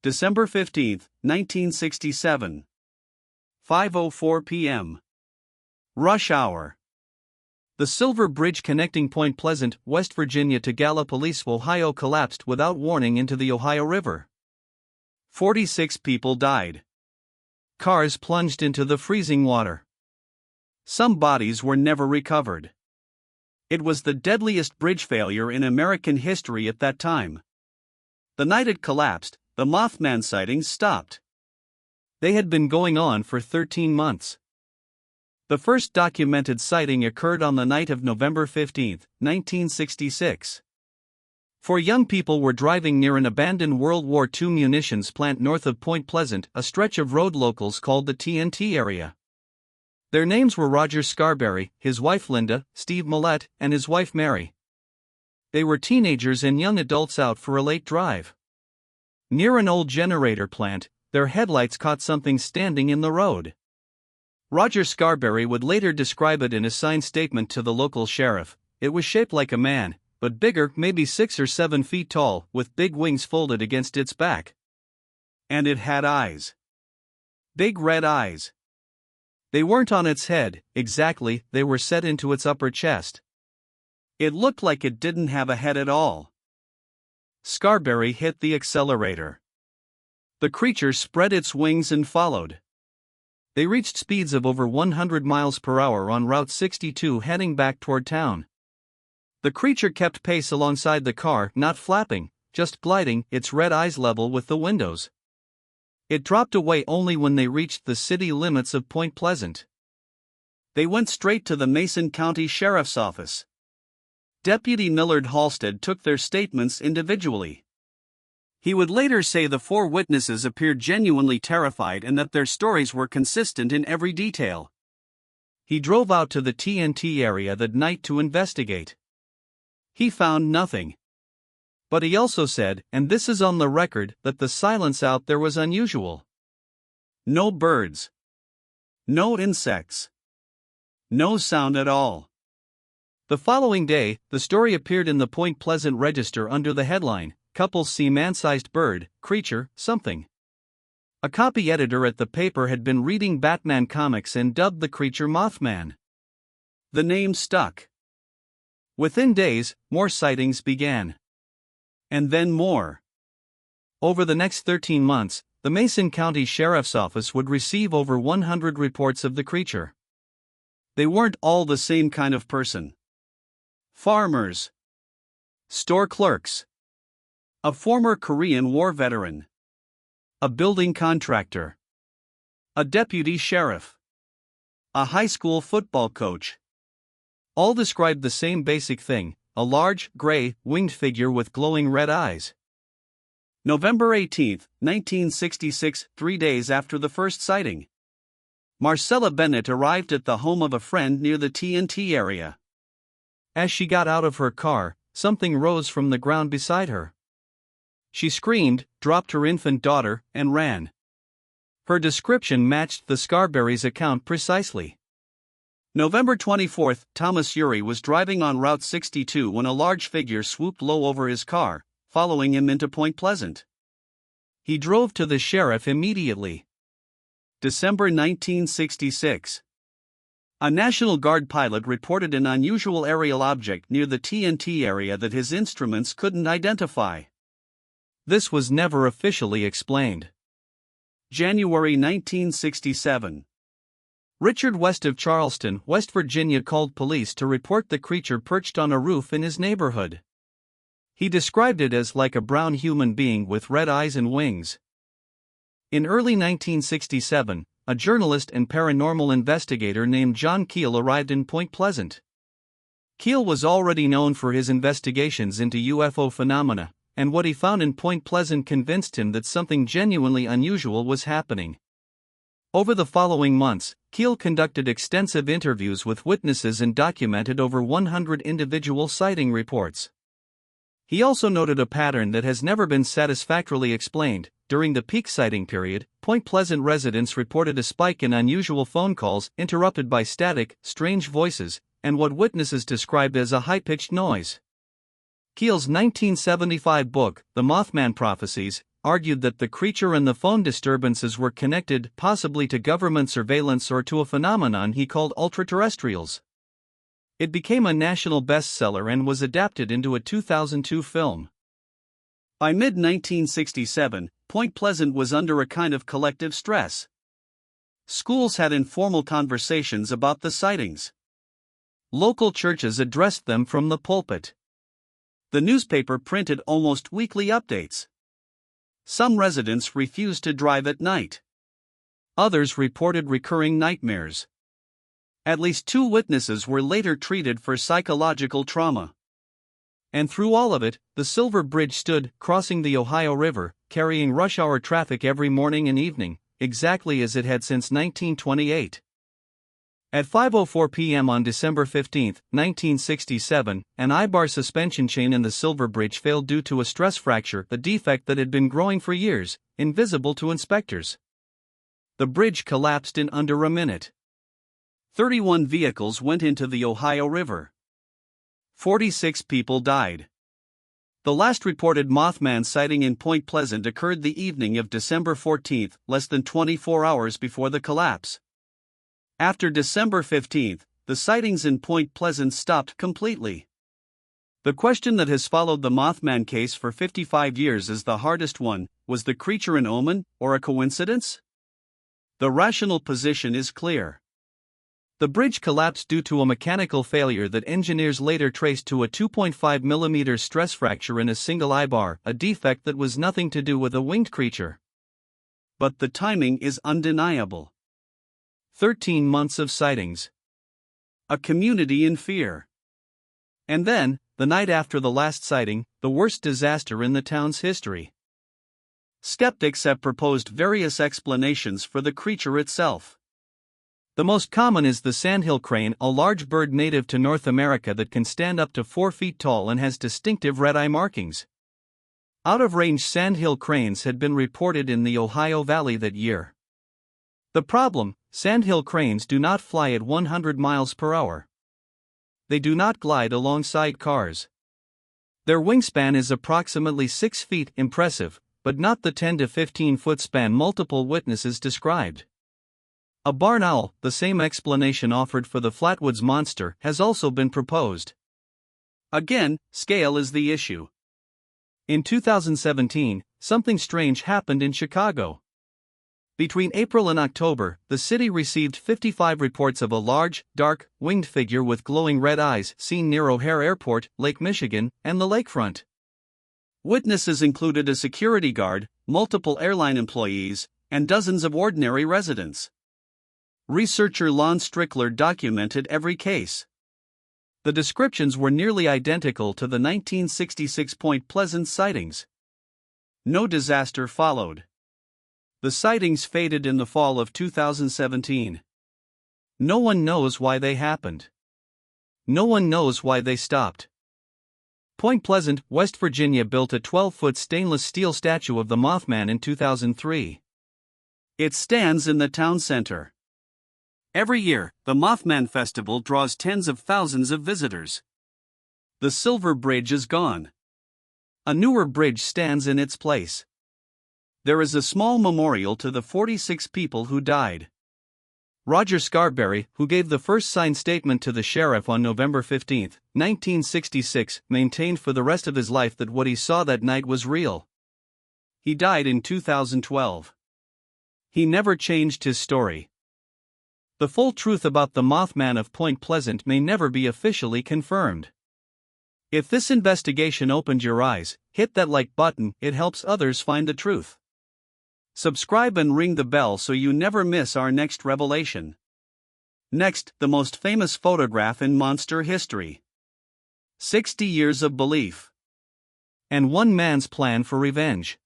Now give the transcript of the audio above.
December 15, 1967. 5:04 p.m. Rush hour. The Silver Bridge connecting Point Pleasant, West Virginia to Gallipolis, Ohio collapsed without warning into the Ohio River. 46 people died. Cars plunged into the freezing water. Some bodies were never recovered. It was the deadliest bridge failure in American history at that time. The night it collapsed, the Mothman sightings stopped. They had been going on for 13 months. The first documented sighting occurred on the night of November 15, 1966. Four young people were driving near an abandoned World War II munitions plant north of Point Pleasant, a stretch of road locals called the TNT area. Their names were Roger Scarberry, his wife Linda, Steve Millette, and his wife Mary. They were teenagers and young adults out for a late drive. Near an old generator plant, their headlights caught something standing in the road. Roger Scarberry would later describe it in a signed statement to the local sheriff. It was shaped like a man, but bigger, maybe 6 or 7 feet tall, with big wings folded against its back. And it had eyes. Big red eyes. They weren't on its head, exactly, they were set into its upper chest. It looked like it didn't have a head at all. Scarberry hit the accelerator. The creature spread its wings and followed. They reached speeds of over 100 miles per hour on Route 62 heading back toward town. The creature kept pace alongside the car, not flapping, just gliding, its red eyes level with the windows. It dropped away only when they reached the city limits of Point Pleasant. They went straight to the Mason County Sheriff's Office. Deputy Millard Halstead took their statements individually. He would later say the 4 witnesses appeared genuinely terrified and that their stories were consistent in every detail. He drove out to the TNT area that night to investigate. He found nothing. But he also said, and this is on the record, that the silence out there was unusual. No birds. No insects. No sound at all. The following day, the story appeared in the Point Pleasant Register under the headline, "Couples See Man-Sized Bird, Creature, Something." A copy editor at the paper had been reading Batman comics and dubbed the creature Mothman. The name stuck. Within days, more sightings began. And then more. Over the next 13 months, the Mason County Sheriff's Office would receive over 100 reports of the creature. They weren't all the same kind of person. Farmers. Store clerks. A former Korean War veteran. A building contractor. A deputy sheriff. A high school football coach. All described the same basic thing, a large, gray, winged figure with glowing red eyes. November 18, 1966, 3 days after the first sighting. Marcella Bennett arrived at the home of a friend near the TNT area. As she got out of her car, something rose from the ground beside her. She screamed, dropped her infant daughter, and ran. Her description matched the Scarberry's account precisely. November 24, Thomas Urey was driving on Route 62 when a large figure swooped low over his car, following him into Point Pleasant. He drove to the sheriff immediately. December 1966. A National Guard pilot reported an unusual aerial object near the TNT area that his instruments couldn't identify. This was never officially explained. January 1967. Richard west of Charleston, West Virginia called police to report the creature perched on a roof in his neighborhood. He described it as like a brown human being with red eyes and wings. In early 1967, a journalist and paranormal investigator named John Keel arrived in Point Pleasant. Keel was already known for his investigations into UFO phenomena, and what he found in Point Pleasant convinced him that something genuinely unusual was happening. Over the following months, Keel conducted extensive interviews with witnesses and documented over 100 individual sighting reports. He also noted a pattern that has never been satisfactorily explained. During the peak sighting period, Point Pleasant residents reported a spike in unusual phone calls interrupted by static, strange voices, and what witnesses described as a high-pitched noise. Keel's 1975 book, The Mothman Prophecies, argued that the creature and the phone disturbances were connected possibly to government surveillance or to a phenomenon he called ultraterrestrials. It became a national bestseller and was adapted into a 2002 film. By mid-1967, Point Pleasant was under a kind of collective stress. Schools had informal conversations about the sightings. Local churches addressed them from the pulpit. The newspaper printed almost weekly updates. Some residents refused to drive at night. Others reported recurring nightmares. At least 2 witnesses were later treated for psychological trauma. And through all of it, the Silver Bridge stood, crossing the Ohio River, carrying rush-hour traffic every morning and evening, exactly as it had since 1928. At 5:04 p.m. on December 15, 1967, an I-bar suspension chain in the Silver Bridge failed due to a stress fracture, a defect that had been growing for years, invisible to inspectors. The bridge collapsed in under a minute. 31 vehicles went into the Ohio River. 46 people died. The last reported Mothman sighting in Point Pleasant occurred the evening of December 14, less than 24 hours before the collapse. After December 15, the sightings in Point Pleasant stopped completely. The question that has followed the Mothman case for 55 years is the hardest one: was the creature an omen, or a coincidence? The rational position is clear. The bridge collapsed due to a mechanical failure that engineers later traced to a 2.5 mm stress fracture in a single I-bar, a defect that was nothing to do with a winged creature. But the timing is undeniable. 13 months of sightings. A community in fear. And then, the night after the last sighting, the worst disaster in the town's history. Skeptics have proposed various explanations for the creature itself. The most common is the sandhill crane, a large bird native to North America that can stand up to 4 feet tall and has distinctive red-eye markings. Out-of-range sandhill cranes had been reported in the Ohio Valley that year. The problem: sandhill cranes do not fly at 100 miles per hour. They do not glide alongside cars. Their wingspan is approximately 6 feet, impressive, but not the 10 to 15 foot span multiple witnesses described. A barn owl, the same explanation offered for the Flatwoods monster, has also been proposed. Again, scale is the issue. In 2017, something strange happened in Chicago. Between April and October, the city received 55 reports of a large, dark, winged figure with glowing red eyes seen near O'Hare Airport, Lake Michigan, and the lakefront. Witnesses included a security guard, multiple airline employees, and dozens of ordinary residents. Researcher Lon Strickler documented every case. The descriptions were nearly identical to the 1966 Point Pleasant sightings. No disaster followed. The sightings faded in the fall of 2017. No one knows why they happened. No one knows why they stopped. Point Pleasant, West Virginia built a 12-foot stainless steel statue of the Mothman in 2003. It stands in the town center. Every year, the Mothman Festival draws tens of thousands of visitors. The Silver Bridge is gone. A newer bridge stands in its place. There is a small memorial to the 46 people who died. Roger Scarberry, who gave the first signed statement to the sheriff on November 15, 1966, maintained for the rest of his life that what he saw that night was real. He died in 2012. He never changed his story. The full truth about the Mothman of Point Pleasant may never be officially confirmed. If this investigation opened your eyes, hit that like button, it helps others find the truth. Subscribe and ring the bell so you never miss our next revelation. Next, the most famous photograph in monster history. 60 years of belief. And one man's plan for revenge.